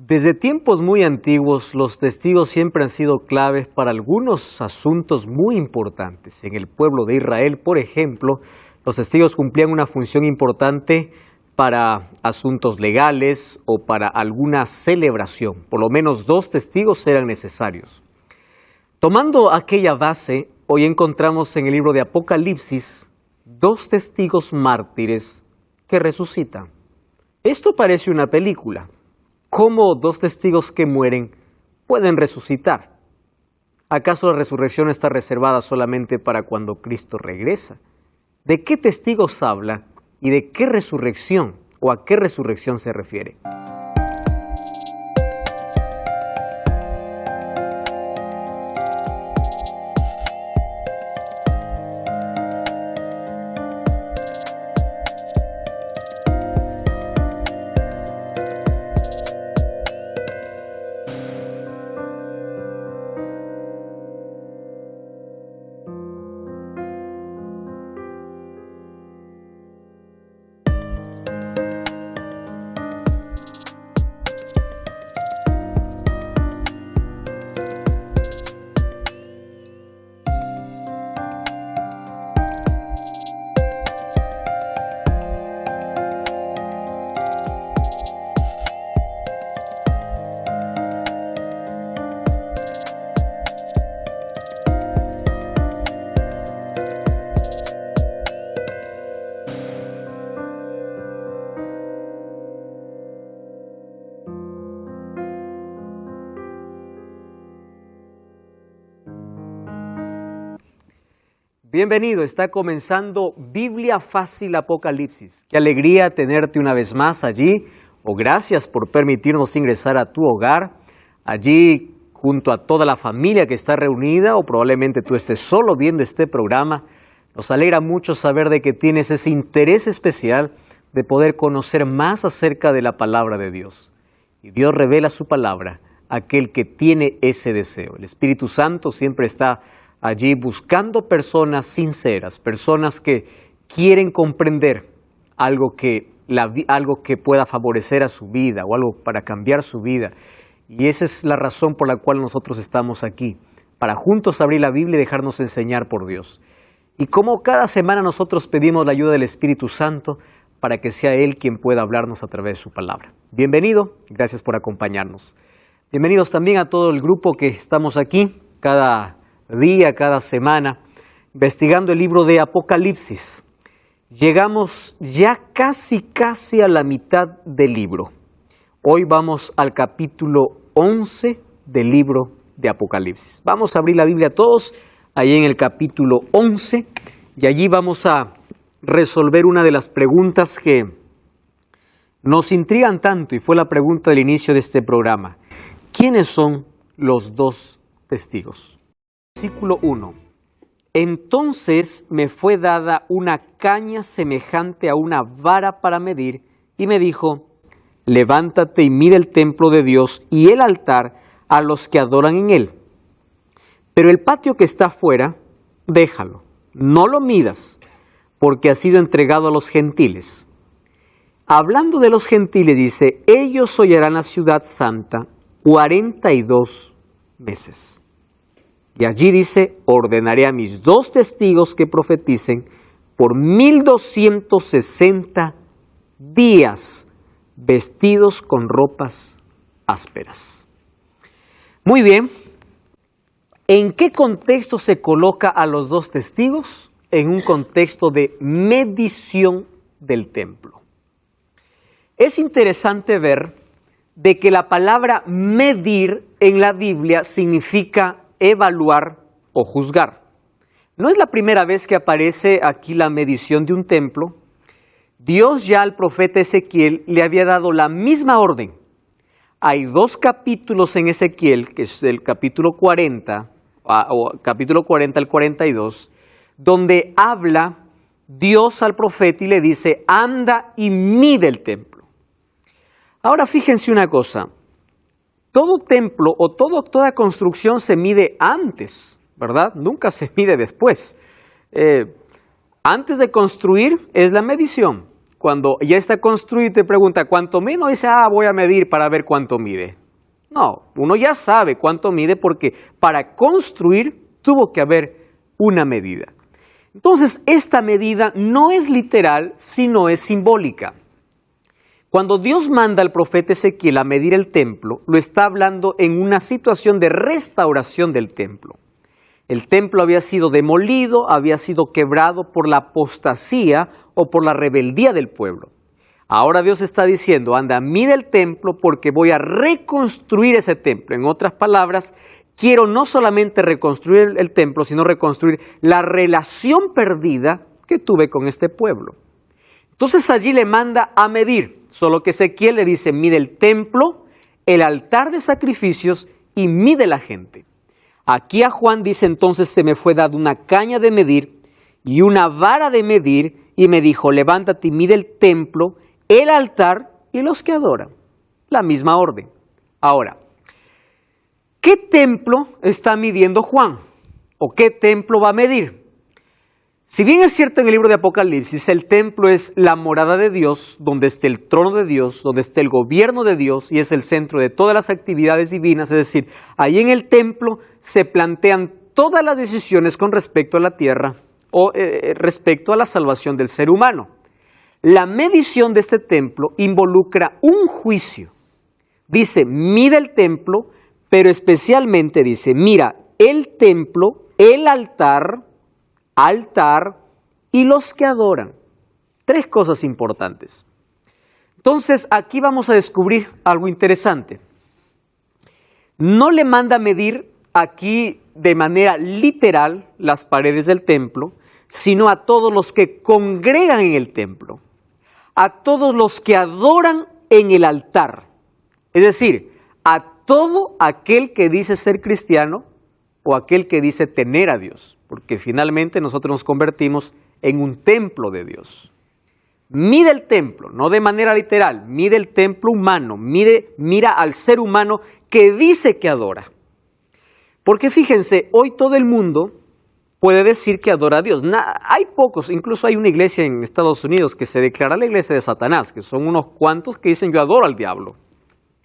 Desde tiempos muy antiguos, los testigos siempre han sido claves para algunos asuntos muy importantes. En el pueblo de Israel, por ejemplo, los testigos cumplían una función importante para asuntos legales o para alguna celebración. Por lo menos 2 testigos eran necesarios. Tomando aquella base, hoy encontramos en el libro de Apocalipsis 2 testigos mártires que resucitan. Esto parece una película. ¿Cómo 2 testigos que mueren pueden resucitar? ¿Acaso la resurrección está reservada solamente para cuando Cristo regresa? ¿De qué testigos habla y de qué resurrección o a qué resurrección se refiere? Bienvenido, está comenzando Biblia Fácil Apocalipsis. Qué alegría tenerte una vez más allí, gracias por permitirnos ingresar a tu hogar, allí junto a toda la familia que está reunida, o probablemente tú estés solo viendo este programa. Nos alegra mucho saber de que tienes ese interés especial de poder conocer más acerca de la palabra de Dios. Y Dios revela su palabra a aquel que tiene ese deseo. El Espíritu Santo siempre está allí buscando personas sinceras, personas que quieren comprender algo que pueda favorecer a su vida o algo para cambiar su vida. Y esa es la razón por la cual nosotros estamos aquí, para juntos abrir la Biblia y dejarnos enseñar por Dios. Y como cada semana nosotros pedimos la ayuda del Espíritu Santo para que sea Él quien pueda hablarnos a través de su palabra. Bienvenido, gracias por acompañarnos. Bienvenidos también a todo el grupo que estamos aquí cada día, cada semana, investigando el libro de Apocalipsis. Llegamos ya casi a la mitad del libro. Hoy vamos al capítulo 11 del libro de Apocalipsis. Vamos a abrir la Biblia todos, ahí en el capítulo 11, y allí vamos a resolver una de las preguntas que nos intrigan tanto, y fue la pregunta del inicio de este programa. ¿Quiénes son los 2 testigos? Versículo 1. Entonces me fue dada una caña semejante a una vara para medir, y me dijo, levántate y mira el templo de Dios y el altar a los que adoran en él. Pero el patio que está afuera, déjalo, no lo midas, porque ha sido entregado a los gentiles. Hablando de los gentiles, dice, ellos hollarán la ciudad santa 42 meses. Y allí dice, ordenaré a mis 2 testigos que profeticen por 1260 días, vestidos con ropas ásperas. Muy bien, ¿en qué contexto se coloca a los 2 testigos? En un contexto de medición del templo. Es interesante ver de que la palabra medir en la Biblia significa evaluar o juzgar. No es la primera vez que aparece aquí la medición de un templo. Dios ya al profeta Ezequiel le había dado la misma orden. Hay 2 capítulos en Ezequiel, que es el capítulo 40, o capítulo 40 al 42, donde habla Dios al profeta y le dice, anda y mide el templo. Ahora fíjense una cosa. Todo templo o toda construcción se mide antes, ¿verdad? Nunca se mide después. Antes de construir es la medición. cuando ya está construido y te pregunta cuánto mide, no dice, voy a medir para ver cuánto mide. No, uno ya sabe cuánto mide porque para construir tuvo que haber una medida. Entonces, esta medida no es literal, sino es simbólica. Cuando Dios manda al profeta Ezequiel a medir el templo, lo está hablando en una situación de restauración del templo. El templo había sido demolido, había sido quebrado por la apostasía o por la rebeldía del pueblo. Ahora Dios está diciendo, anda, mide el templo porque voy a reconstruir ese templo. En otras palabras, quiero no solamente reconstruir el templo, sino reconstruir la relación perdida que tuve con este pueblo. Entonces allí le manda a medir, solo que Ezequiel le dice, mide el templo, el altar de sacrificios y mide la gente. Aquí a Juan dice, entonces se me fue dada una caña de medir y una vara de medir y me dijo, levántate y mide el templo, el altar y los que adoran. La misma orden. Ahora, ¿qué templo está midiendo Juan? ¿O qué templo va a medir? Si bien es cierto en el libro de Apocalipsis, el templo es la morada de Dios, donde está el trono de Dios, donde está el gobierno de Dios y es el centro de todas las actividades divinas, es decir, ahí en el templo se plantean todas las decisiones con respecto a la tierra o respecto a la salvación del ser humano. La medición de este templo involucra un juicio. Dice, mide el templo, pero especialmente dice, mira el templo, el altar y los que adoran. 3 cosas importantes. Entonces, aquí vamos a descubrir algo interesante. No le manda a medir aquí de manera literal las paredes del templo, sino a todos los que congregan en el templo, a todos los que adoran en el altar. Es decir, a todo aquel que dice ser cristiano o aquel que dice tener a Dios, porque finalmente nosotros nos convertimos en un templo de Dios. Mide el templo, no de manera literal, mide el templo humano, mira al ser humano que dice que adora. Porque fíjense, hoy todo el mundo puede decir que adora a Dios. Hay pocos, incluso hay una iglesia en Estados Unidos que se declara la iglesia de Satanás, que son unos cuantos que dicen yo adoro al diablo,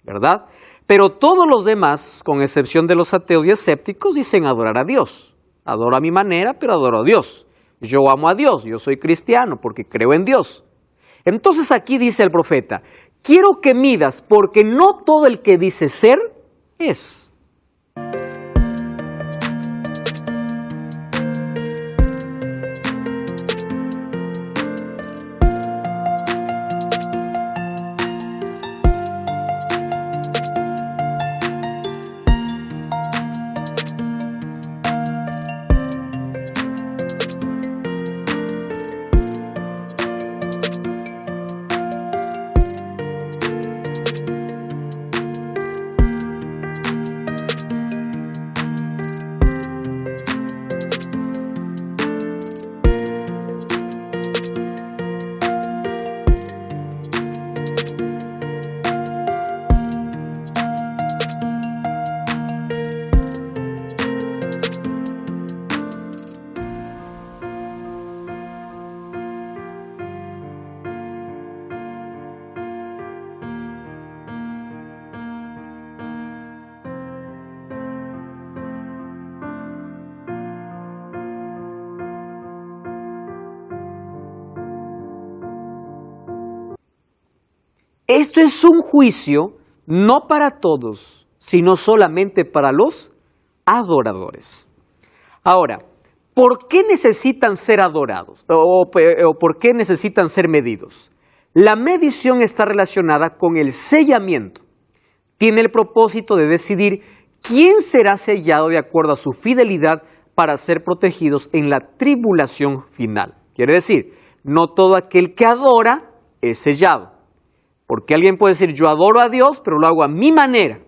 ¿verdad? Pero todos los demás, con excepción de los ateos y escépticos, dicen adorar a Dios. Adoro a mi manera, pero adoro a Dios. Yo amo a Dios, yo soy cristiano porque creo en Dios. Entonces aquí dice el profeta, quiero que midas porque no todo el que dice ser es. Esto es un juicio no para todos, sino solamente para los adoradores. Ahora, ¿por qué necesitan ser adorados? ¿O por qué necesitan ser medidos? La medición está relacionada con el sellamiento. Tiene el propósito de decidir quién será sellado de acuerdo a su fidelidad para ser protegidos en la tribulación final. Quiere decir, no todo aquel que adora es sellado. Porque alguien puede decir, yo adoro a Dios, pero lo hago a mi manera,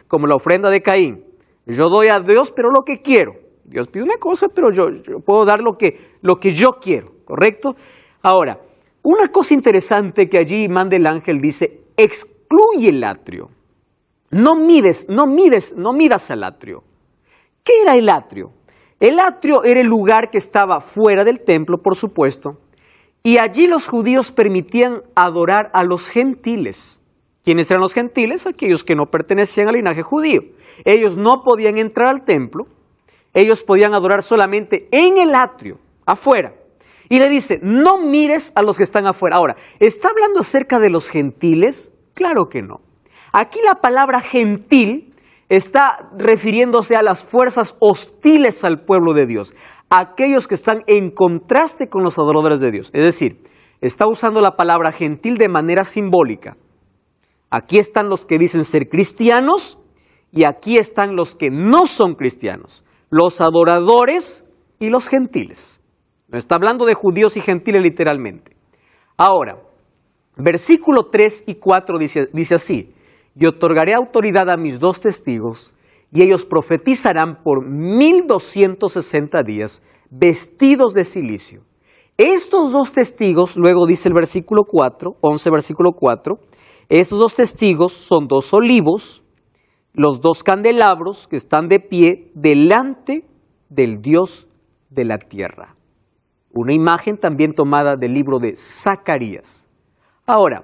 como la ofrenda de Caín. Yo doy a Dios, pero lo que quiero. Dios pide una cosa, pero yo puedo dar lo que yo quiero, ¿correcto? Ahora, una cosa interesante que allí manda el ángel dice, excluye el atrio. No midas al atrio. ¿Qué era el atrio? El atrio era el lugar que estaba fuera del templo, por supuesto, Y allí los judíos permitían adorar a los gentiles. ¿Quiénes eran los gentiles? Aquellos que no pertenecían al linaje judío. Ellos no podían entrar al templo, ellos podían adorar solamente en el atrio, afuera. Y le dice, no mires a los que están afuera. Ahora, ¿está hablando acerca de los gentiles? Claro que no. Aquí la palabra gentil está refiriéndose a las fuerzas hostiles al pueblo de Dios, aquellos que están en contraste con los adoradores de Dios. Es decir, está usando la palabra gentil de manera simbólica. Aquí están los que dicen ser cristianos y aquí están los que no son cristianos, los adoradores y los gentiles. No está hablando de judíos y gentiles literalmente. Ahora, versículo 3 y 4 dice así, y otorgaré autoridad a mis 2 testigos, y ellos profetizarán por 1260 días, vestidos de cilicio. Estos 2 testigos, luego dice el versículo 4, 11 versículo 4, estos 2 testigos son 2 olivos, los 2 candelabros que están de pie delante del Dios de la tierra. Una imagen también tomada del libro de Zacarías. Ahora,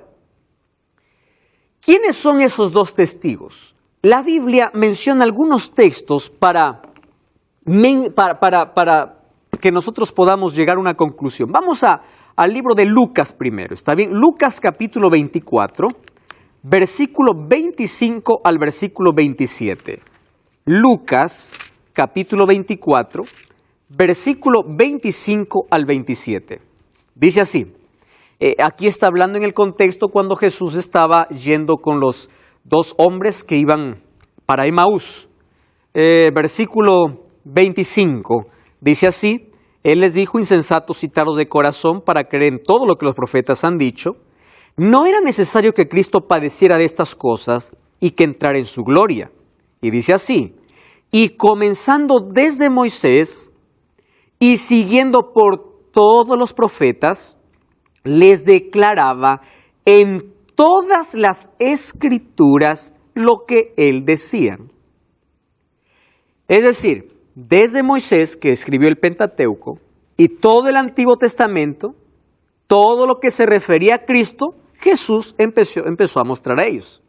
¿quiénes son esos 2 testigos? La Biblia menciona algunos textos para que nosotros podamos llegar a una conclusión. Vamos al libro de Lucas primero, ¿está bien? Lucas capítulo 24, versículo 25 al versículo 27. Lucas capítulo 24, versículo 25 al 27. Dice así. Aquí está hablando en el contexto cuando Jesús estaba yendo con los 2 hombres que iban para Emaús. Versículo 25 dice así, Él les dijo, insensatos y tardos de corazón, para creer en todo lo que los profetas han dicho. No era necesario que Cristo padeciera de estas cosas y que entrara en su gloria. Y dice así, y comenzando desde Moisés y siguiendo por todos los profetas, les declaraba en todas las escrituras lo que él decía. Es decir, desde Moisés, que escribió el Pentateuco, y todo el Antiguo Testamento, todo lo que se refería a Cristo, Jesús empezó a mostrar a ellos.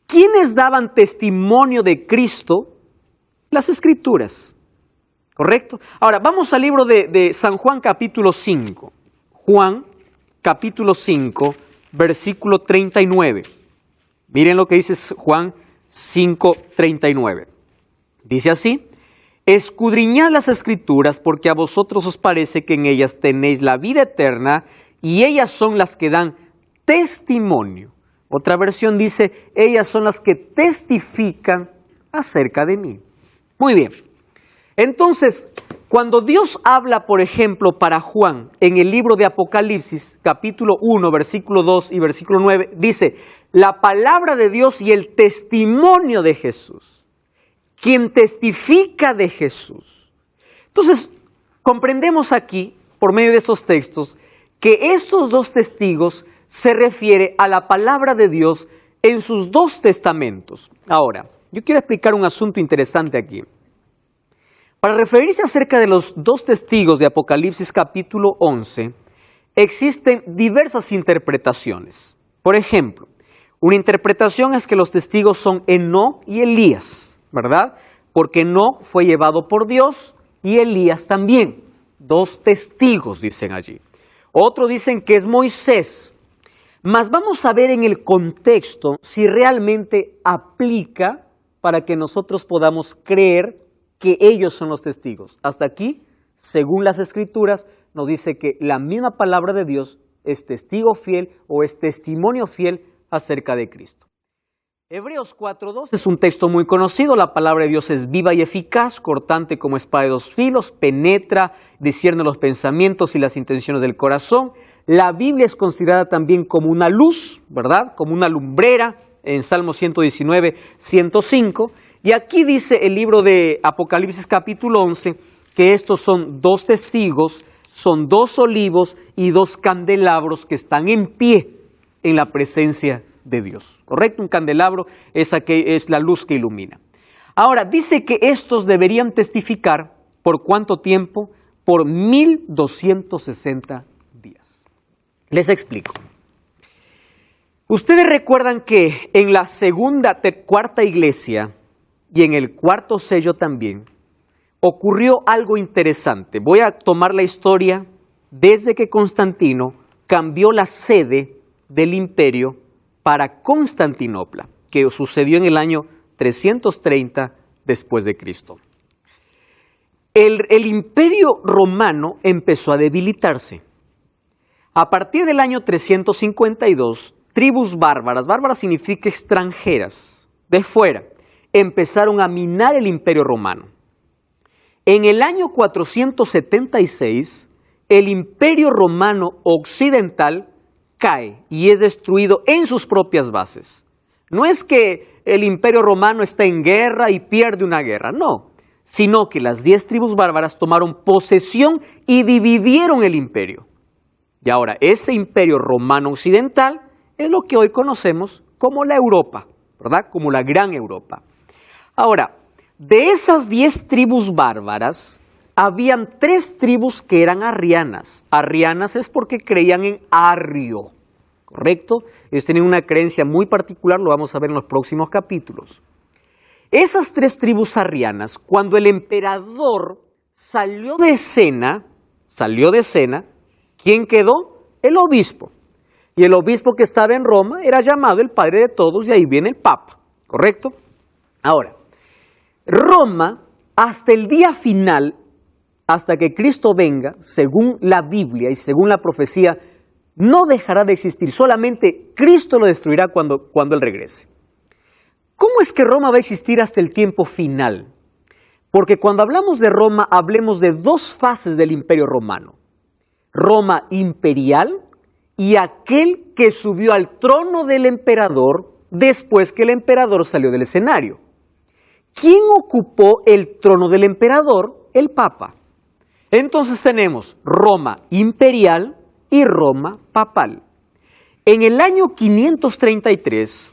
¿Quiénes daban testimonio de Cristo? Las Escrituras. ¿Correcto? Ahora, vamos al libro de San Juan capítulo 5. Juan capítulo 5, versículo 39. Miren lo que dice Juan 5, 39. Dice así, escudriñad las Escrituras porque a vosotros os parece que en ellas tenéis la vida eterna y ellas son las que dan testimonio. Otra versión dice, ellas son las que testifican acerca de mí. Muy bien. Entonces, cuando Dios habla, por ejemplo, para Juan, en el libro de Apocalipsis, capítulo 1, versículo 2 y versículo 9, dice, la palabra de Dios y el testimonio de Jesús, quien testifica de Jesús. Entonces, comprendemos aquí, por medio de estos textos, que estos 2 testigos se refiere a la palabra de Dios en sus 2 testamentos. Ahora, yo quiero explicar un asunto interesante aquí. Para referirse acerca de los 2 testigos de Apocalipsis capítulo 11, existen diversas interpretaciones. Por ejemplo, una interpretación es que los testigos son Enoc y Elías, ¿verdad? Porque Enoc fue llevado por Dios y Elías también. 2 testigos dicen allí. Otros dicen que es Moisés. Mas vamos a ver en el contexto si realmente aplica para que nosotros podamos creer que ellos son los testigos. Hasta aquí, según las Escrituras, nos dice que la misma palabra de Dios es testigo fiel o es testimonio fiel acerca de Cristo. Hebreos 4:2 es un texto muy conocido. La palabra de Dios es viva y eficaz, cortante como espada de 2 filos, penetra, discierne los pensamientos y las intenciones del corazón. La Biblia es considerada también como una luz, ¿verdad? Como una lumbrera en Salmo 119, 105. Y aquí dice el libro de Apocalipsis capítulo 11 que estos son 2 testigos, son 2 olivos y 2 candelabros que están en pie en la presencia de Dios. ¿Correcto? Un candelabro es la luz que ilumina. Ahora, dice que estos deberían testificar ¿por cuánto tiempo? Por 1260 días. Les explico. Ustedes recuerdan que en la segunda, cuarta iglesia y en el cuarto sello también ocurrió algo interesante. Voy a tomar la historia desde que Constantino cambió la sede del imperio para Constantinopla, que sucedió en el año 330 después de Cristo. El imperio romano empezó a debilitarse. A partir del año 352, tribus bárbaras, bárbaras significa extranjeras, de fuera, empezaron a minar el imperio romano. En el año 476, el imperio romano occidental cae y es destruido en sus propias bases. No es que el imperio romano está en guerra y pierde una guerra, no, sino que las 10 tribus bárbaras tomaron posesión y dividieron el imperio. Y ahora, ese imperio romano occidental es lo que hoy conocemos como la Europa, ¿verdad? Como la Gran Europa. Ahora, de esas 10 tribus bárbaras, habían 3 tribus que eran arrianas. Arrianas es porque creían en Arrio, ¿correcto? Ellos tenían una creencia muy particular, lo vamos a ver en los próximos capítulos. Esas 3 tribus arrianas, cuando el emperador salió de escena, ¿quién quedó? El obispo. Y el obispo que estaba en Roma era llamado el padre de todos y ahí viene el papa, ¿correcto? Ahora, Roma, hasta el día final, hasta que Cristo venga, según la Biblia y según la profecía, no dejará de existir, solamente Cristo lo destruirá cuando Él regrese. ¿Cómo es que Roma va a existir hasta el tiempo final? Porque cuando hablamos de Roma, hablemos de 2 fases del imperio romano. Roma imperial y aquel que subió al trono del emperador después que el emperador salió del escenario. ¿Quién ocupó el trono del emperador? El Papa. Entonces tenemos Roma imperial y Roma papal. En el año 533,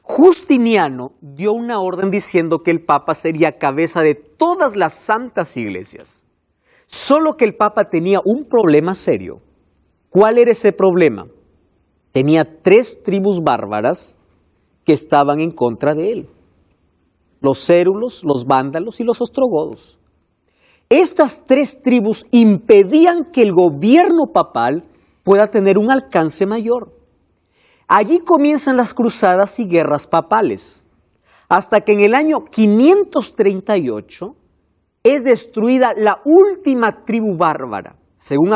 Justiniano dio una orden diciendo que el Papa sería cabeza de todas las santas iglesias. Solo que el Papa tenía un problema serio. ¿Cuál era ese problema? Tenía 3 tribus bárbaras que estaban en contra de él. Los cérulos, los vándalos y los ostrogodos. Estas 3 tribus impedían que el gobierno papal pueda tener un alcance mayor. Allí comienzan las cruzadas y guerras papales, hasta que en el año 538 es destruida la última tribu bárbara. Según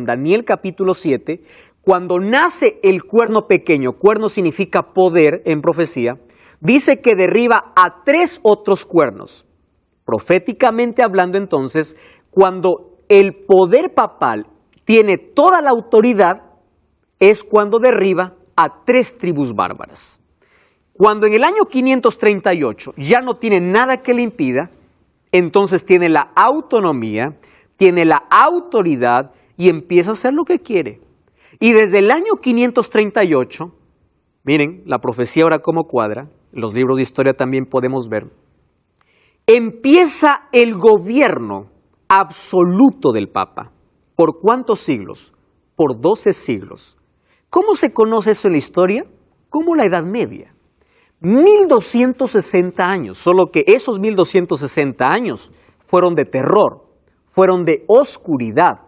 Daniel capítulo 7, cuando nace el cuerno pequeño, cuerno significa poder en profecía, dice que derriba a 3 otros cuernos. Proféticamente hablando entonces, cuando el poder papal tiene toda la autoridad, es cuando derriba a 3 tribus bárbaras. Cuando en el año 538 ya no tiene nada que le impida, entonces tiene la autonomía, tiene la autoridad y empieza a hacer lo que quiere. Y desde el año 538, miren la profecía ahora cómo cuadra, en los libros de historia también podemos ver, empieza el gobierno absoluto del Papa. ¿Por cuántos siglos? Por 12 siglos. ¿Cómo se conoce eso en la historia? Como la Edad Media. 1260 años, solo que esos 1260 años fueron de terror, fueron de oscuridad,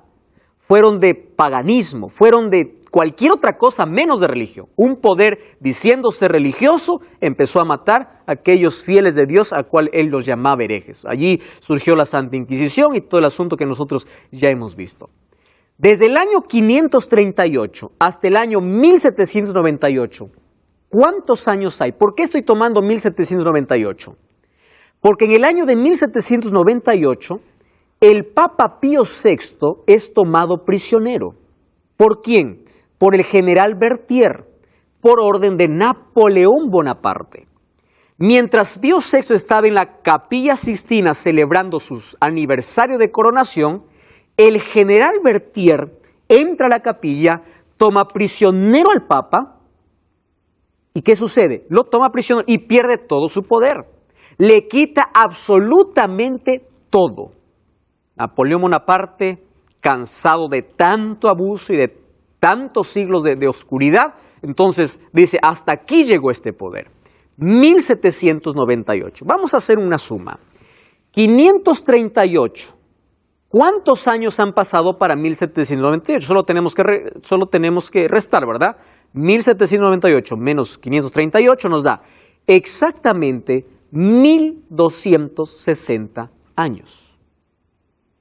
fueron de paganismo, fueron de cualquier otra cosa menos de religión. Un poder diciéndose religioso empezó a matar a aquellos fieles de Dios a cual él los llamaba herejes. Allí surgió la Santa Inquisición y todo el asunto que nosotros ya hemos visto. Desde el año 538 hasta el año 1798, ¿cuántos años hay? ¿Por qué estoy tomando 1798? Porque en el año de 1798, el Papa Pío VI es tomado prisionero. ¿Por quién? Por el general Berthier, por orden de Napoleón Bonaparte. Mientras Pío VI estaba en la Capilla Sixtina celebrando su aniversario de coronación, el general Berthier entra a la capilla, toma prisionero al Papa. ¿Y qué sucede? Lo toma prisionero y pierde todo su poder. Le quita absolutamente todo. Napoleón Bonaparte, cansado de tanto abuso y de tantos siglos de oscuridad. Entonces dice, hasta aquí llegó este poder. 1798. Vamos a hacer una suma. 538. ¿Cuántos años han pasado para 1798? Solo tenemos que restar, ¿verdad? 1798 menos 538 nos da exactamente 1260 años.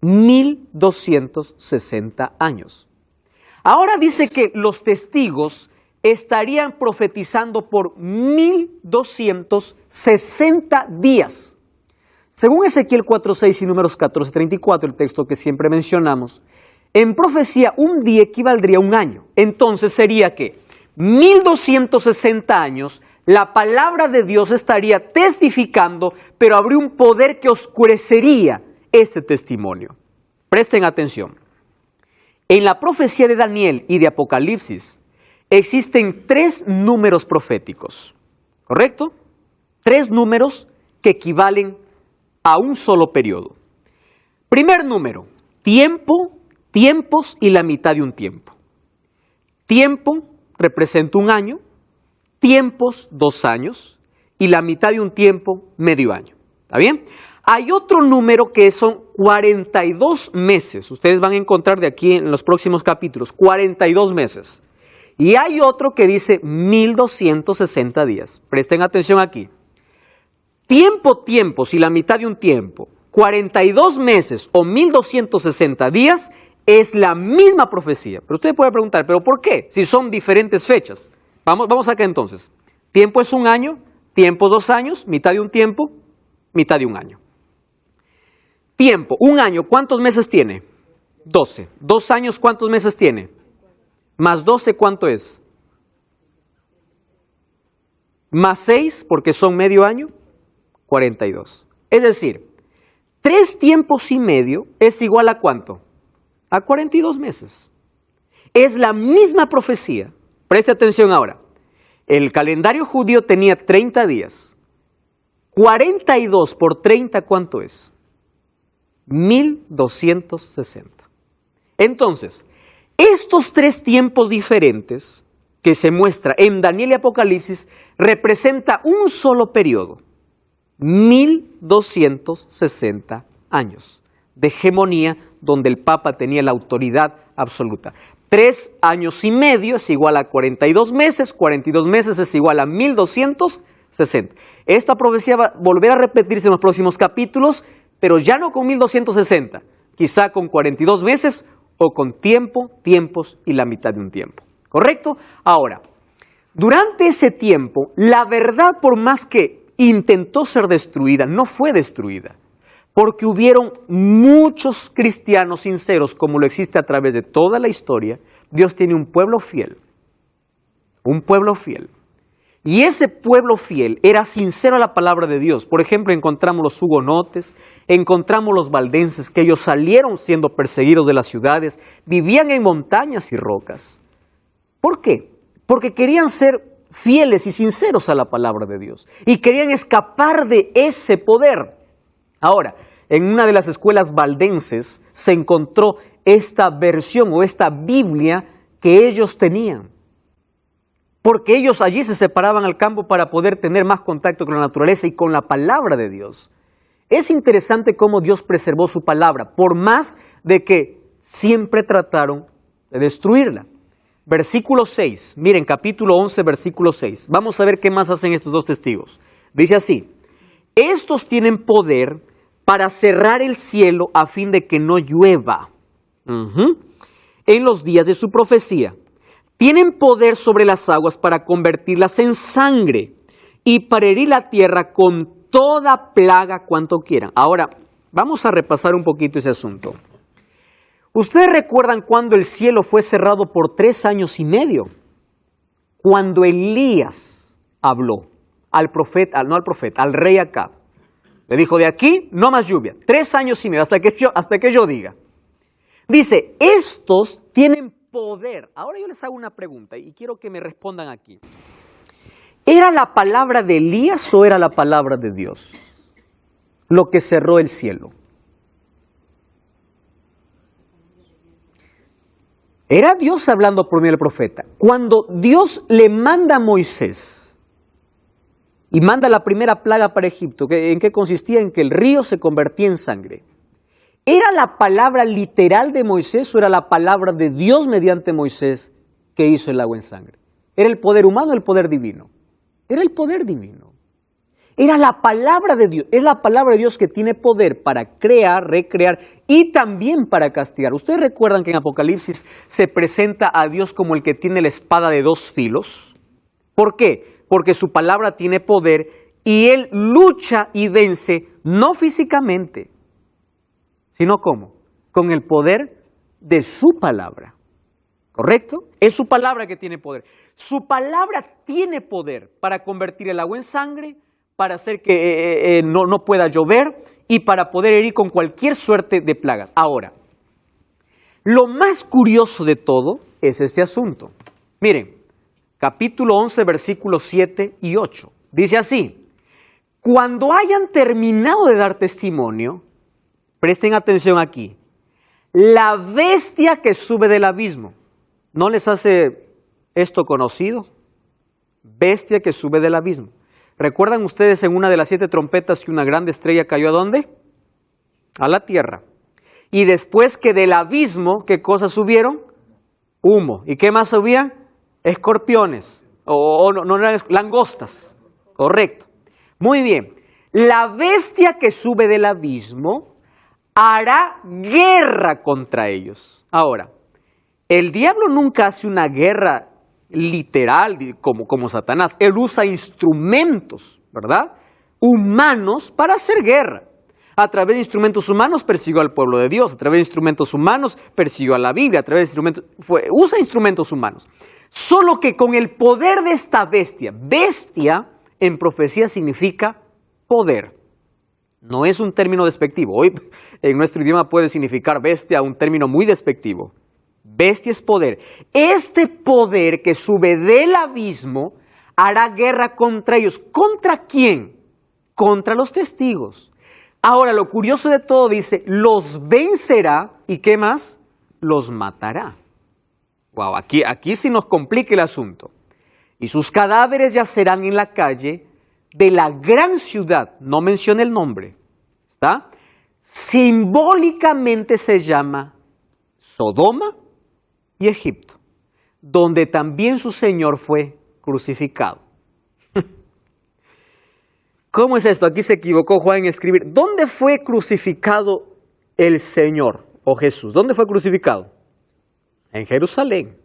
1260 años. Ahora dice que los testigos estarían profetizando por 1260 días. Según Ezequiel 4:6 y Números 14:34, el texto que siempre mencionamos, en profecía un día equivaldría a un año. Entonces sería que 1260 años, la palabra de Dios estaría testificando, pero habría un poder que oscurecería este testimonio. Presten atención. En la profecía de Daniel y de Apocalipsis existen 3 números proféticos, ¿correcto? 3 números que equivalen a un solo periodo. Primer número, tiempo, tiempos y la mitad de un tiempo. Tiempo representa un año, tiempos 2 años y la mitad de un tiempo medio año. ¿Está bien? Hay otro número que son 42 meses. Ustedes van a encontrar de aquí en los próximos capítulos, 42 meses. Y hay otro que dice 1260 días. Presten atención aquí. Tiempo, tiempos y la mitad de un tiempo, 42 meses o 1260 días es la misma profecía. Pero usted puede preguntar, ¿pero por qué? Si son diferentes fechas. Vamos acá entonces. Tiempo es un año, tiempo 2 años, mitad de un tiempo, mitad de un año. Tiempo, un año, ¿cuántos meses tiene? 12. 2 años, ¿cuántos meses tiene? Más 12, ¿cuánto es? Más 6, porque son medio año, 42. Es decir, 3 tiempos y medio es igual a ¿cuánto? A 42 meses. Es la misma profecía. Preste atención ahora. El calendario judío tenía 30 días. 42 por 30, ¿cuánto es? 1260. Entonces, estos 3 tiempos diferentes que se muestra en Daniel y Apocalipsis representa un solo periodo. 1260 años de hegemonía donde el Papa tenía la autoridad absoluta. 3 años y medio es igual a 42 meses es igual a 1260. Esta profecía va a volver a repetirse en los próximos capítulos, pero ya no con 1260, quizá con 42 meses o con tiempo, tiempos y la mitad de un tiempo. ¿Correcto? Ahora, durante ese tiempo, la verdad, por más que intentó ser destruida, no fue destruida, porque hubieron muchos cristianos sinceros, como lo existe a través de toda la historia. Dios tiene un pueblo fiel, y ese pueblo fiel era sincero a la palabra de Dios. Por ejemplo, encontramos los hugonotes, encontramos los valdenses, que ellos salieron siendo perseguidos de las ciudades, vivían en montañas y rocas. ¿Por qué? Porque querían ser fieles y sinceros a la palabra de Dios y querían escapar de ese poder. Ahora, en una de las escuelas valdenses se encontró esta versión o esta Biblia que ellos tenían, porque ellos allí se separaban al campo para poder tener más contacto con la naturaleza y con la palabra de Dios. Es interesante cómo Dios preservó su palabra, por más de que siempre trataron de destruirla. Versículo 6, miren, capítulo 11, versículo 6. Vamos a ver qué más hacen estos 2 testigos. Dice así: estos tienen poder para cerrar el cielo a fin de que no llueva en los días de su profecía. Tienen poder sobre las aguas para convertirlas en sangre y para herir la tierra con toda plaga cuanto quieran. Ahora, vamos a repasar un poquito ese asunto. ¿Ustedes recuerdan cuando el cielo fue cerrado por 3 años y medio? Cuando Elías habló al profeta, no al profeta, al rey Acab. Le dijo, de aquí no más lluvia, 3 años y medio, hasta que yo diga. Dice, estos tienen poder. Ahora yo les hago una pregunta y quiero que me respondan aquí. ¿Era la palabra de Elías o era la palabra de Dios lo que cerró el cielo? Era Dios hablando por medio del profeta. Cuando Dios le manda a Moisés y manda la primera plaga para Egipto, ¿en qué consistía? En que el río se convertía en sangre. ¿Era la palabra literal de Moisés o era la palabra de Dios mediante Moisés que hizo el agua en sangre? ¿Era el poder humano o el poder divino? Era el poder divino. Era la palabra de Dios. Es la palabra de Dios que tiene poder para crear, recrear y también para castigar. Ustedes recuerdan que en Apocalipsis se presenta a Dios como el que tiene la espada de dos filos. ¿Por qué? Porque su palabra tiene poder y Él lucha y vence no físicamente, sino ¿cómo? Con el poder de su palabra. ¿Correcto? Es su palabra que tiene poder. Su palabra tiene poder para convertir el agua en sangre, para hacer que no pueda llover y para poder herir con cualquier suerte de plagas. Ahora, lo más curioso de todo es este asunto. Miren, capítulo 11, versículos 7 y 8. Dice así: cuando hayan terminado de dar testimonio, presten atención aquí, la bestia que sube del abismo, ¿no les hace esto conocido? Bestia que sube del abismo. ¿Recuerdan ustedes en una de las 7 trompetas que una grande estrella cayó a dónde? A la tierra. Y después que del abismo, ¿qué cosas subieron? Humo. ¿Y qué más subían? Escorpiones. No eran langostas. Correcto. Muy bien. La bestia que sube del abismo hará guerra contra ellos. Ahora, el diablo nunca hace una guerra literal como Satanás. Él usa instrumentos, ¿verdad?, humanos para hacer guerra. A través de instrumentos humanos persiguió al pueblo de Dios, a través de instrumentos humanos persiguió a la Biblia, a través de instrumentos, usa instrumentos humanos. Solo que con el poder de esta bestia, bestia en profecía significa poder. No es un término despectivo. Hoy en nuestro idioma puede significar bestia un término muy despectivo. Bestia es poder. Este poder que sube del abismo hará guerra contra ellos. ¿Contra quién? Contra los testigos. Ahora, lo curioso de todo dice, los vencerá y ¿qué más? Los matará. Wow, aquí sí nos complica el asunto. Y sus cadáveres yacerán en la calle de la gran ciudad. No menciona el nombre. ¿Está? Simbólicamente se llama Sodoma y Egipto, donde también su Señor fue crucificado. ¿Cómo es esto? Aquí se equivocó Juan en escribir. ¿Dónde fue crucificado el Señor o Jesús? ¿Dónde fue crucificado? En Jerusalén.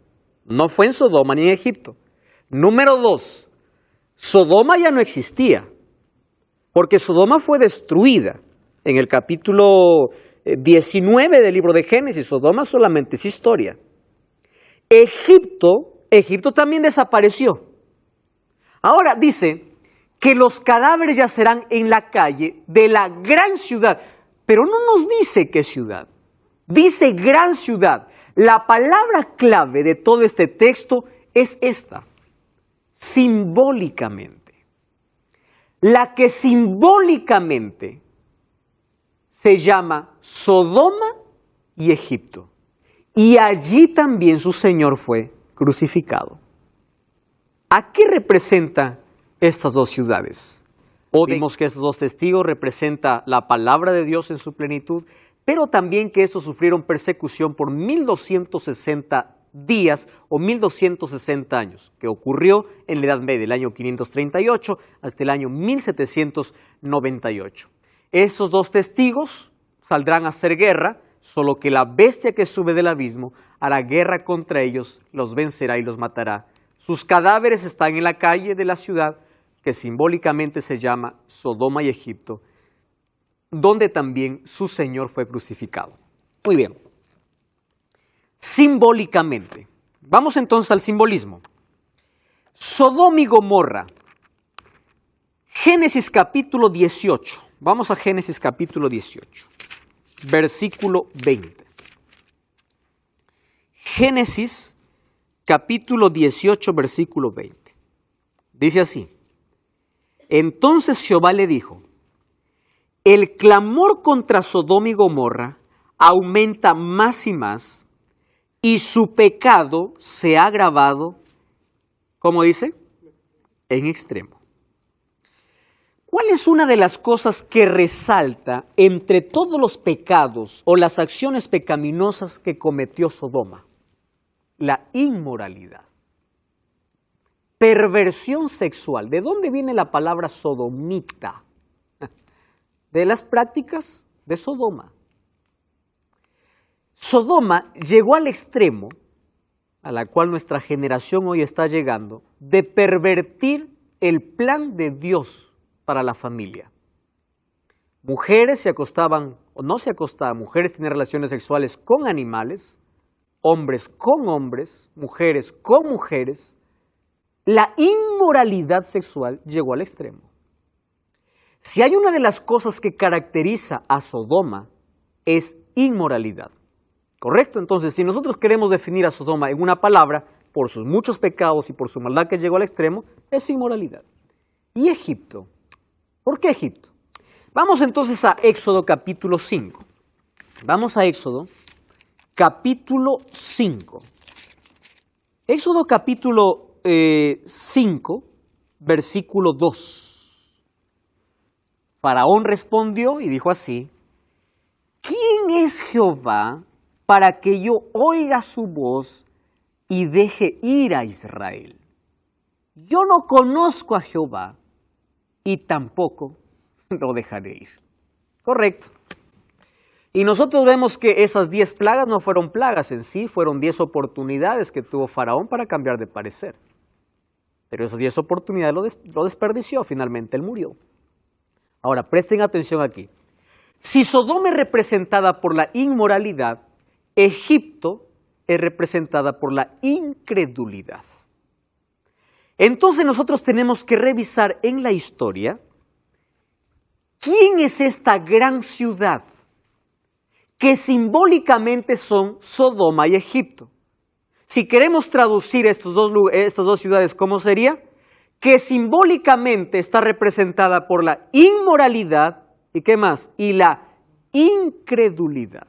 No fue en Sodoma ni en Egipto. Número 2, Sodoma ya no existía, porque Sodoma fue destruida. En el capítulo 19 del libro de Génesis, Sodoma solamente es historia. Egipto también desapareció. Ahora dice que los cadáveres yacerán en la calle de la gran ciudad, pero no nos dice qué ciudad. Dice gran ciudad. La palabra clave de todo este texto es esta, simbólicamente. La que simbólicamente se llama Sodoma y Egipto. Y allí también su Señor fue crucificado. ¿A qué representan estas dos ciudades? Vimos que estos dos testigos representan la palabra de Dios en su plenitud, pero también que estos sufrieron persecución por 1260 días o 1260 años, que ocurrió en la Edad Media, del año 538 hasta el año 1798. Estos dos testigos saldrán a hacer guerra, solo que la bestia que sube del abismo hará guerra contra ellos, los vencerá y los matará. Sus cadáveres están en la calle de la ciudad, que simbólicamente se llama Sodoma y Egipto, donde también su Señor fue crucificado. Muy bien. Simbólicamente. Vamos entonces al simbolismo. Sodoma y Gomorra. Génesis capítulo 18. Vamos a Génesis capítulo 18. Versículo 20. Génesis capítulo 18, versículo 20. Dice así: entonces Jehová le dijo, el clamor contra Sodoma y Gomorra aumenta más y su pecado se ha agravado, ¿cómo dice? En extremo. ¿Cuál es una de las cosas que resalta entre todos los pecados o las acciones pecaminosas que cometió Sodoma? La inmoralidad. Perversión sexual. ¿De dónde viene la palabra sodomita? De las prácticas de Sodoma. Sodoma llegó al extremo, a la cual nuestra generación hoy está llegando, de pervertir el plan de Dios para la familia. Mujeres se acostaban, o no se acostaban, mujeres tenían relaciones sexuales con animales, hombres con hombres, mujeres con mujeres. La inmoralidad sexual llegó al extremo. Si hay una de las cosas que caracteriza a Sodoma, es inmoralidad. ¿Correcto? Entonces, si nosotros queremos definir a Sodoma en una palabra, por sus muchos pecados y por su maldad que llegó al extremo, es inmoralidad. ¿Y Egipto? ¿Por qué Egipto? Vamos entonces a Éxodo capítulo 5. Vamos a Éxodo capítulo 5. Éxodo capítulo 5, versículo 2. Faraón respondió y dijo así: ¿quién es Jehová para que yo oiga su voz y deje ir a Israel? Yo no conozco a Jehová y tampoco lo dejaré ir. Correcto. Y nosotros vemos que esas 10 plagas no fueron plagas en sí, fueron 10 oportunidades que tuvo Faraón para cambiar de parecer. Pero esas 10 oportunidades lo desperdició, finalmente él murió. Ahora, presten atención aquí. Si Sodoma es representada por la inmoralidad, Egipto es representada por la incredulidad. Entonces nosotros tenemos que revisar en la historia quién es esta gran ciudad que simbólicamente son Sodoma y Egipto. Si queremos traducir estas dos ciudades, ¿cómo sería? Que simbólicamente está representada por la inmoralidad, ¿y qué más? Y la incredulidad.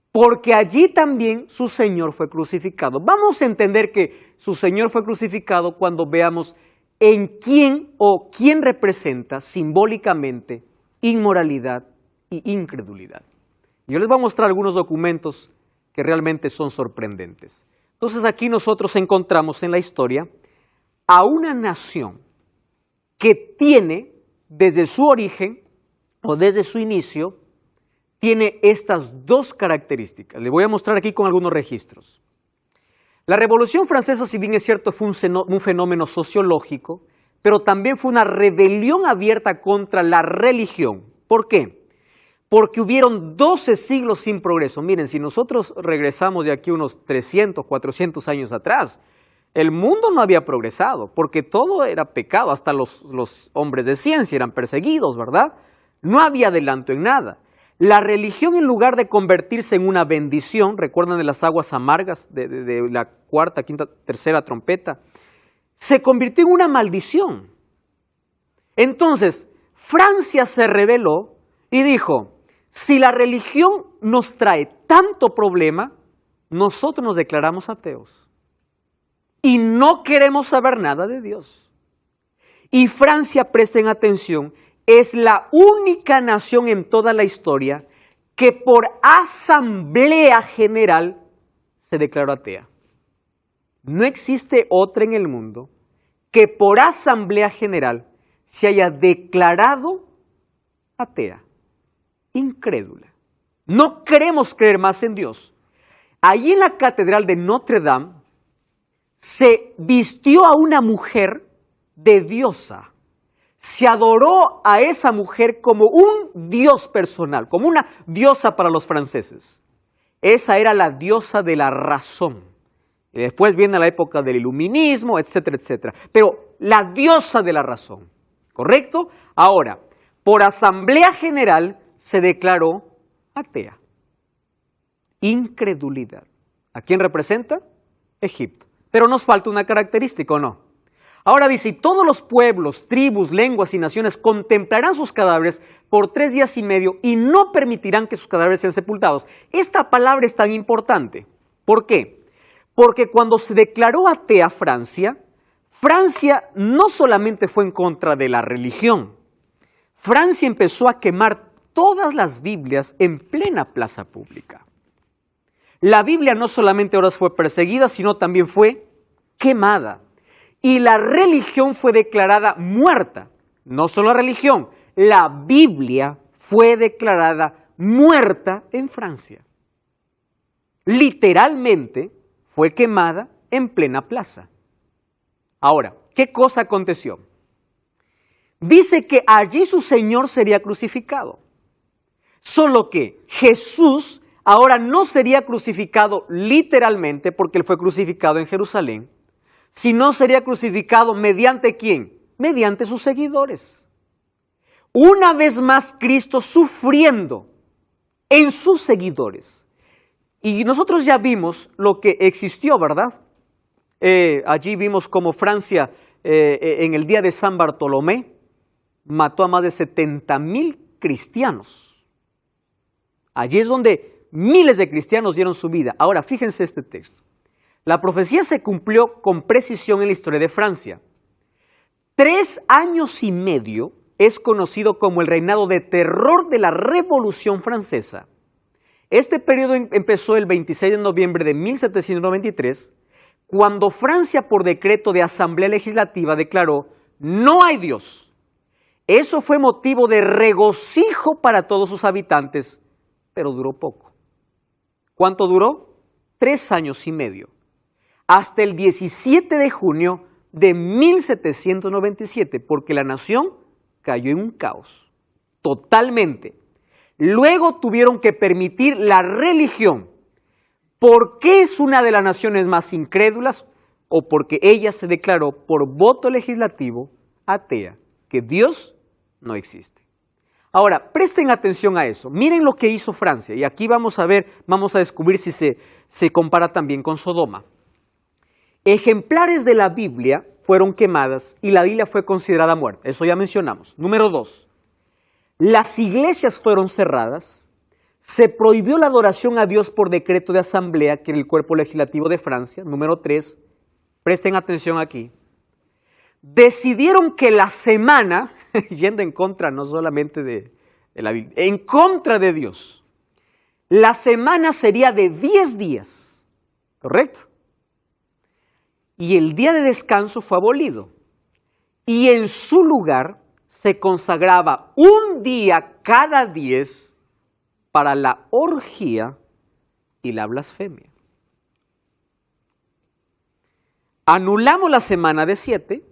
Porque allí también su Señor fue crucificado. Vamos a entender que su Señor fue crucificado cuando veamos en quién o quién representa simbólicamente inmoralidad y incredulidad. Yo les voy a mostrar algunos documentos que realmente son sorprendentes. Entonces aquí nosotros encontramos en la historia a una nación que tiene desde su origen o desde su inicio, tiene estas dos características. Les voy a mostrar aquí con algunos registros. La Revolución Francesa, si bien es cierto, fue un fenómeno sociológico, pero también fue una rebelión abierta contra la religión. ¿Por qué? Porque hubieron 12 siglos sin progreso. Miren, si nosotros regresamos de aquí unos 300, 400 años atrás, el mundo no había progresado, porque todo era pecado, hasta los hombres de ciencia eran perseguidos, ¿verdad? No había adelanto en nada. La religión, en lugar de convertirse en una bendición, recuerdan de las aguas amargas de la cuarta, quinta, tercera trompeta, se convirtió en una maldición. Entonces, Francia se rebeló y dijo: si la religión nos trae tanto problema, nosotros nos declaramos ateos y no queremos saber nada de Dios. Y Francia, presten atención, es la única nación en toda la historia que por asamblea general se declaró atea. No existe otra en el mundo que por asamblea general se haya declarado atea, incrédula. No queremos creer más en Dios. Allí en la catedral de Notre Dame se vistió a una mujer de diosa. Se adoró a esa mujer como un dios personal, como una diosa para los franceses. Esa era la diosa de la razón. Y después viene la época del iluminismo, etcétera, etcétera. Pero la diosa de la razón, ¿correcto? Ahora, por asamblea general se declaró atea. Incredulidad. ¿A quién representa? Egipto. Pero nos falta una característica, ¿o no? Ahora dice, y todos los pueblos, tribus, lenguas y naciones contemplarán sus cadáveres por 3 días y medio y no permitirán que sus cadáveres sean sepultados. Esta palabra es tan importante. ¿Por qué? Porque cuando se declaró atea Francia, Francia no solamente fue en contra de la religión. Francia empezó a quemar todas las Biblias en plena plaza pública. La Biblia no solamente ahora fue perseguida, sino también fue quemada. Y la religión fue declarada muerta. No solo la religión, la Biblia fue declarada muerta en Francia. Literalmente fue quemada en plena plaza. Ahora, ¿qué cosa aconteció? Dice que allí su Señor sería crucificado. Solo que Jesús ahora no sería crucificado literalmente porque Él fue crucificado en Jerusalén, sino sería crucificado mediante ¿quién? Mediante sus seguidores. Una vez más Cristo sufriendo en sus seguidores. Y nosotros ya vimos lo que existió, ¿verdad? Allí vimos como Francia en el día de San Bartolomé mató a más de 70,000 cristianos. Allí es donde miles de cristianos dieron su vida. Ahora, fíjense este texto. La profecía se cumplió con precisión en la historia de Francia. 3 años y medio es conocido como el reinado de terror de la Revolución Francesa. Este periodo empezó el 26 de noviembre de 1793, cuando Francia, por decreto de Asamblea Legislativa, declaró: no hay Dios. Eso fue motivo de regocijo para todos sus habitantes, pero duró poco. ¿Cuánto duró? 3 años y medio. Hasta el 17 de junio de 1797, porque la nación cayó en un caos, totalmente. Luego tuvieron que permitir la religión. ¿Por qué es una de las naciones más incrédulas? O porque ella se declaró por voto legislativo atea, que Dios no existe. Ahora, presten atención a eso. Miren lo que hizo Francia. Y aquí vamos a ver, vamos a descubrir si se compara también con Sodoma. Ejemplares de la Biblia fueron quemadas y la Biblia fue considerada muerta. Eso ya mencionamos. Número 2. Las iglesias fueron cerradas. Se prohibió la adoración a Dios por decreto de asamblea, que era el cuerpo legislativo de Francia. Número 3. Presten atención aquí. Decidieron que la semana, yendo en contra no solamente de la Biblia, en contra de Dios, la semana sería de 10 días, ¿correcto? Y el día de descanso fue abolido. Y en su lugar se consagraba un día cada 10 para la orgía y la blasfemia. Anulamos la semana de 7,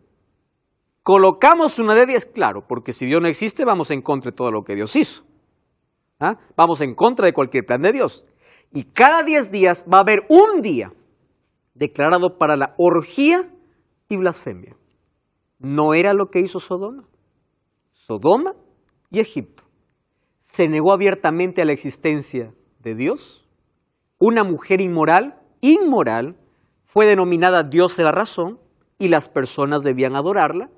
colocamos una de 10, claro, porque si Dios no existe, vamos en contra de todo lo que Dios hizo. ¿Ah? Vamos en contra de cualquier plan de Dios. Y cada 10 días va a haber un día declarado para la orgía y blasfemia. No era lo que hizo Sodoma. Sodoma y Egipto. Se negó abiertamente a la existencia de Dios. Una mujer inmoral, fue denominada Dios de la razón y las personas debían adorarla,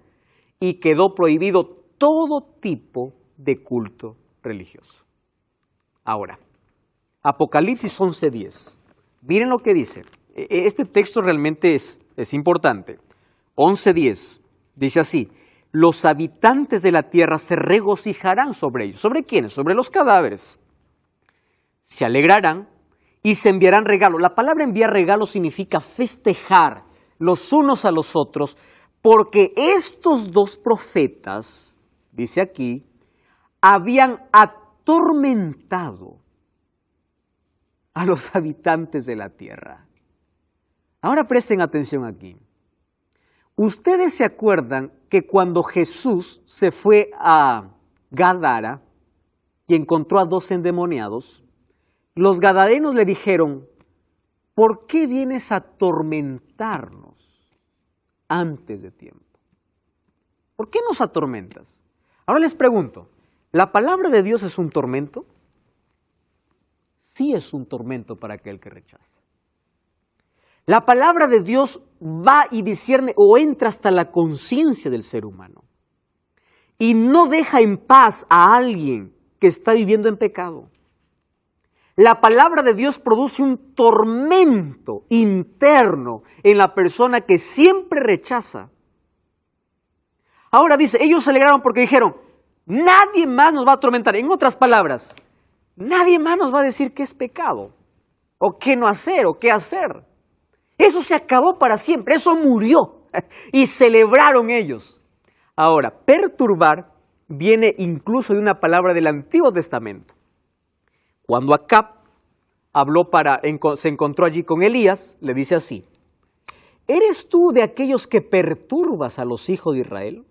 y quedó prohibido todo tipo de culto religioso. Ahora, Apocalipsis 11:10. Miren lo que dice. Este texto realmente es importante. 11:10 dice así: los habitantes de la tierra se regocijarán sobre ellos. ¿Sobre quiénes? Sobre los cadáveres. Se alegrarán y se enviarán regalos. La palabra enviar regalos significa festejar los unos a los otros, porque estos dos profetas, dice aquí, habían atormentado a los habitantes de la tierra. Ahora presten atención aquí. Ustedes se acuerdan que cuando Jesús se fue a Gadara y encontró a 2 endemoniados, los gadarenos le dijeron: ¿por qué vienes a atormentarnos antes de tiempo? ¿Por qué nos atormentas? Ahora les pregunto, ¿la palabra de Dios es un tormento? Sí es un tormento para aquel que rechaza. La palabra de Dios va y discierne o entra hasta la conciencia del ser humano. Y no deja en paz a alguien que está viviendo en pecado. La palabra de Dios produce un tormento interno en la persona que siempre rechaza. Ahora dice, ellos se alegraron porque dijeron, nadie más nos va a atormentar. En otras palabras, nadie más nos va a decir qué es pecado, o qué no hacer, o qué hacer. Eso se acabó para siempre, eso murió. Y celebraron ellos. Ahora, perturbar viene incluso de una palabra del Antiguo Testamento. Cuando Acab se encontró allí con Elías, le dice así, ¿eres tú de aquellos que perturbas a los hijos de Israel?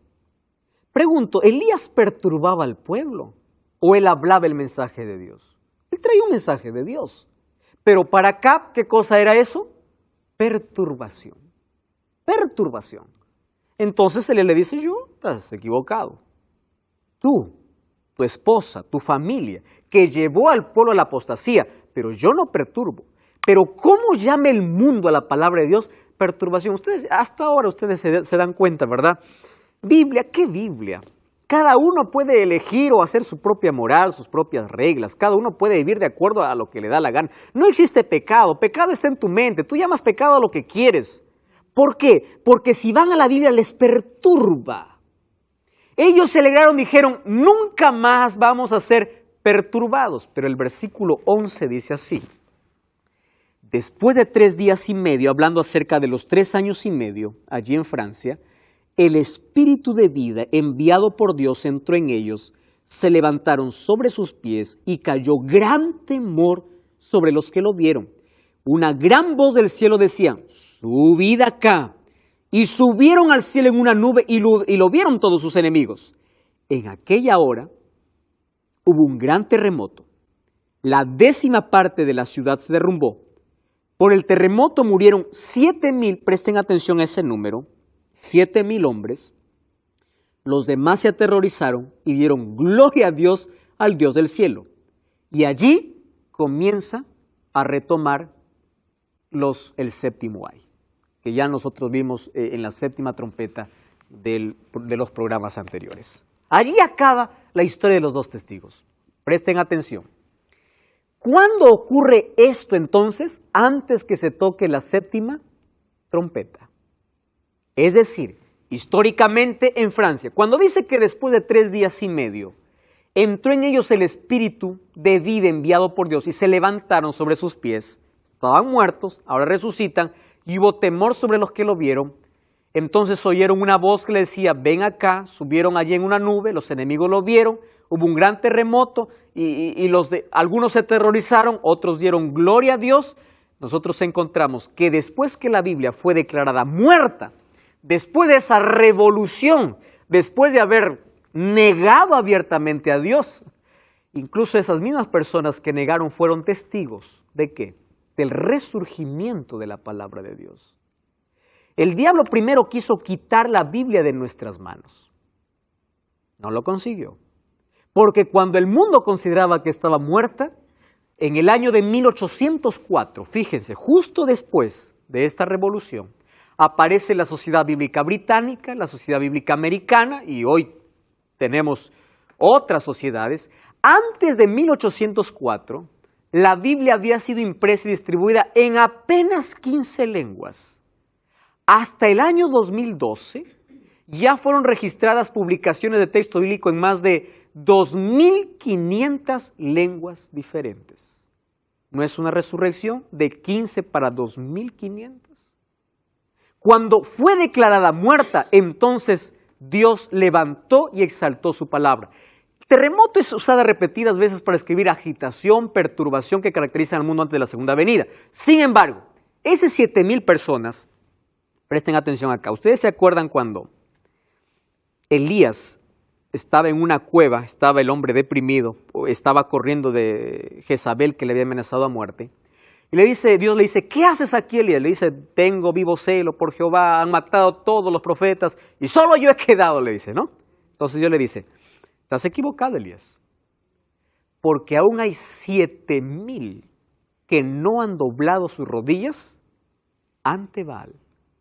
Pregunto, ¿Elías perturbaba al pueblo o él hablaba el mensaje de Dios? Él traía un mensaje de Dios. Pero para Acab, ¿qué cosa era eso? Perturbación. Perturbación. Entonces él le dice, yo, estás equivocado. Tú, tu esposa, tu familia, que llevó al pueblo a la apostasía, pero yo no perturbo. Pero ¿cómo llama el mundo a la palabra de Dios? Perturbación. Ustedes, hasta ahora ustedes se dan cuenta, ¿verdad? Biblia, ¿qué Biblia? Cada uno puede elegir o hacer su propia moral, sus propias reglas. Cada uno puede vivir de acuerdo a lo que le da la gana. No existe pecado. Pecado está en tu mente. Tú llamas pecado a lo que quieres. ¿Por qué? Porque si van a la Biblia les perturba. Ellos se alegraron, dijeron, nunca más vamos a ser perturbados. Pero el versículo 11 dice así. Después de 3 días y medio, hablando acerca de los 3 años y medio allí en Francia, el espíritu de vida enviado por Dios entró en ellos, se levantaron sobre sus pies y cayó gran temor sobre los que lo vieron. Una gran voz del cielo decía, subid acá. Y subieron al cielo en una nube y lo vieron todos sus enemigos. En aquella hora hubo un gran terremoto. La 10ª parte de la ciudad se derrumbó. Por el terremoto murieron 7,000, presten atención a ese número, 7,000 hombres. Los demás se aterrorizaron y dieron gloria a Dios, al Dios del cielo. Y allí comienza a retomar el séptimo ay, que ya nosotros vimos en la 7ª trompeta de los programas anteriores. Allí acaba la historia de los 2 testigos. Presten atención. ¿Cuándo ocurre esto entonces? Antes que se toque la 7ª trompeta. Es decir, históricamente en Francia, cuando dice que después de 3 días y medio, entró en ellos el espíritu de vida enviado por Dios y se levantaron sobre sus pies, estaban muertos, ahora resucitan, y hubo temor sobre los que lo vieron. Entonces oyeron una voz que le decía, ven acá, subieron allí en una nube, los enemigos lo vieron, hubo un gran terremoto y algunos se aterrorizaron, otros dieron gloria a Dios. Nosotros encontramos que después que la Biblia fue declarada muerta, después de esa revolución, después de haber negado abiertamente a Dios, incluso esas mismas personas que negaron fueron testigos ¿de qué? Del resurgimiento de la palabra de Dios. El diablo primero quiso quitar la Biblia de nuestras manos. No lo consiguió. Porque cuando el mundo consideraba que estaba muerta, en el año de 1804, fíjense, justo después de esta revolución, aparece la Sociedad Bíblica Británica, la Sociedad Bíblica Americana, y hoy tenemos otras sociedades. Antes de 1804, la Biblia había sido impresa y distribuida en apenas 15 lenguas. Hasta el año 2012 ya fueron registradas publicaciones de texto bíblico en más de 2.500 lenguas diferentes. ¿No es una resurrección de 15 para 2.500? Cuando fue declarada muerta, entonces Dios levantó y exaltó su palabra. Terremoto es usada repetidas veces para escribir agitación, perturbación que caracterizan al mundo antes de la segunda venida. Sin embargo, esas 7,000 personas, presten atención acá, ¿ustedes se acuerdan cuando Elías estaba en una cueva, estaba el hombre deprimido, estaba corriendo de Jezabel que le había amenazado a muerte? Y Dios le dice, ¿qué haces aquí, Elías? Le dice, tengo vivo celo por Jehová, han matado a todos los profetas y solo yo he quedado, le dice, ¿no? Entonces Dios le dice, estás equivocado, Elías, porque aún hay 7,000 que no han doblado sus rodillas ante Baal.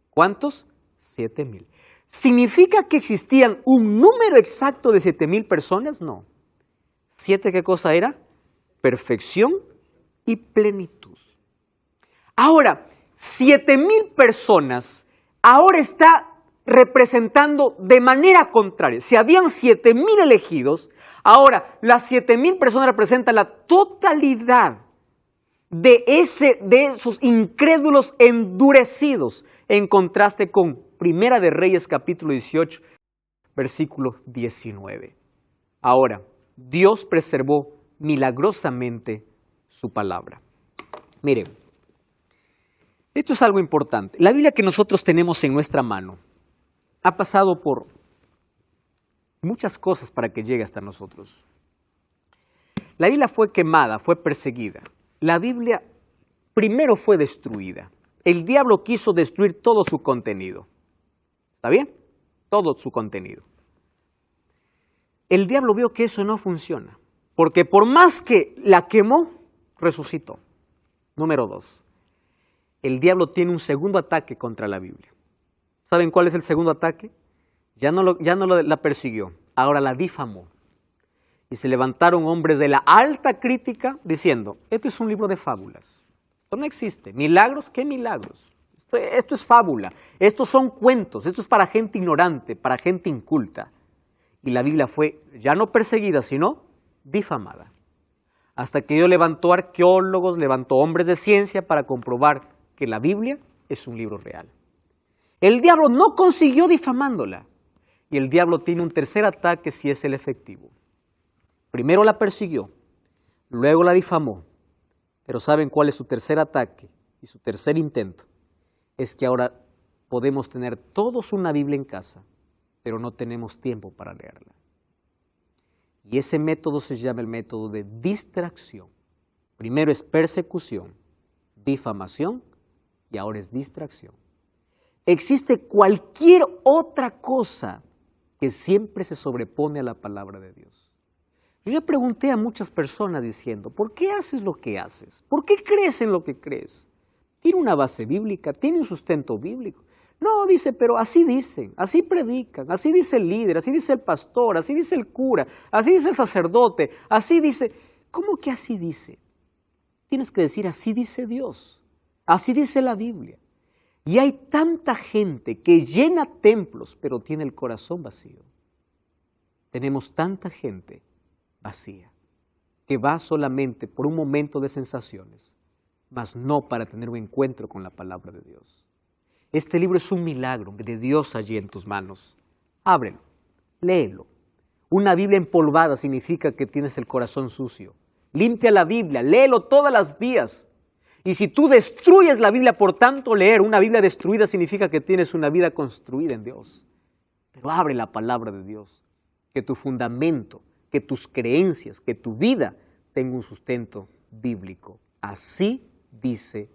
¿Cuántos? 7,000. ¿Significa que existían un número exacto de 7,000 personas? No. 7, ¿qué cosa era? Perfección y plenitud. Ahora, 7,000 personas ahora está representando de manera contraria. Si habían 7,000 elegidos, ahora las 7,000 personas representan la totalidad de esos incrédulos endurecidos, en contraste con Primera de Reyes capítulo 18, versículo 19. Ahora, Dios preservó milagrosamente su palabra. Miren, esto es algo importante. La Biblia que nosotros tenemos en nuestra mano ha pasado por muchas cosas para que llegue hasta nosotros. La Biblia fue quemada, fue perseguida. La Biblia primero fue destruida. El diablo quiso destruir todo su contenido. ¿Está bien? Todo su contenido. El diablo vio que eso no funciona, porque por más que la quemó, resucitó. Número 2. El diablo tiene un segundo ataque contra la Biblia. ¿Saben cuál es el segundo ataque? Ya no la persiguió, ahora la difamó. Y se levantaron hombres de la alta crítica diciendo, esto es un libro de fábulas. Esto no existe. ¿Milagros? ¿Qué milagros? Esto es fábula. Estos son cuentos. Esto es para gente ignorante, para gente inculta. Y la Biblia fue ya no perseguida, sino difamada. Hasta que Dios levantó arqueólogos, levantó hombres de ciencia para comprobar que la Biblia es un libro real. El diablo no consiguió difamándola. Y el diablo tiene un tercer ataque si es el efectivo. Primero la persiguió, luego la difamó. Pero ¿saben cuál es su tercer ataque y su tercer intento? Es que ahora podemos tener todos una Biblia en casa, pero no tenemos tiempo para leerla. Y ese método se llama el método de distracción. Primero es persecución, difamación y ahora es distracción. Existe cualquier otra cosa que siempre se sobrepone a la palabra de Dios. Yo ya pregunté a muchas personas diciendo, ¿por qué haces lo que haces? ¿Por qué crees en lo que crees? ¿Tiene una base bíblica? ¿Tiene un sustento bíblico? No, dice, pero así dicen, así predican, así dice el líder, así dice el pastor, así dice el cura, así dice el sacerdote, así dice. ¿Cómo que así dice? Tienes que decir, así dice Dios, así dice la Biblia. Y hay tanta gente que llena templos, pero tiene el corazón vacío. Tenemos tanta gente vacía, que va solamente por un momento de sensaciones, mas no para tener un encuentro con la palabra de Dios. Este libro es un milagro de Dios allí en tus manos. Ábrelo, léelo. Una Biblia empolvada significa que tienes el corazón sucio. Limpia la Biblia, léelo todos los días. Y si tú destruyes la Biblia por tanto leer, una Biblia destruida significa que tienes una vida construida en Dios. Pero abre la palabra de Dios, que tu fundamento, que tus creencias, que tu vida tenga un sustento bíblico. Así dice